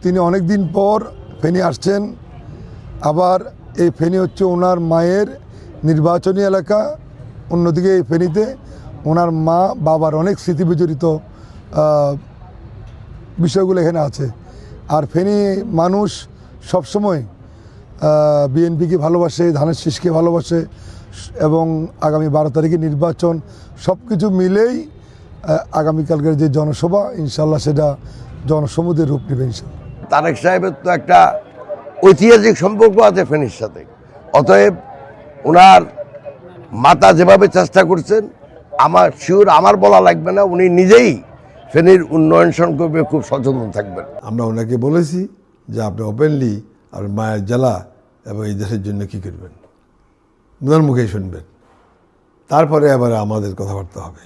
তিনি অনেক দিন পর ফেনী আসছেন। আবার এই ফেনী হচ্ছে ওনার মায়ের নির্বাচনী এলাকা। অন্যদিকে এই ফেনীতে ওনার মা বাবার অনেক স্মৃতিবিজড়িত বিষয়গুলো এখানে আছে। আর ফেনী মানুষ সবসময় বিএনপিকে ভালোবাসে, ধানের শীষকে ভালোবাসে এবং আগামী 12 তারিখে নির্বাচন, সব কিছু মিলেই আগামীকালকের যে জনসভা ইনশাল্লাহ সেটা জনসমুদ্রের রূপ নেবে ইনশাল্লাহ। তারেক সাহেবের তো একটা ঐতিহাসিক সম্পর্ক আছে ফেনীর সাথে, অতএব ওনার মাতা যেভাবে চেষ্টা করছেন আমার বলা লাগবে না, উনি নিজেই ফেনীর উন্নয়ন সংকল্পে খুব সচেতন থাকবেন। আমরা ওনাকে বলেছি যে আপনি ওপেনলি আর মায়ের জেলা এবং এই দেশের জন্য কী করবেন ওনার মুখেই শুনবেন, তারপরে আবার আমাদের কথাবার্তা হবে।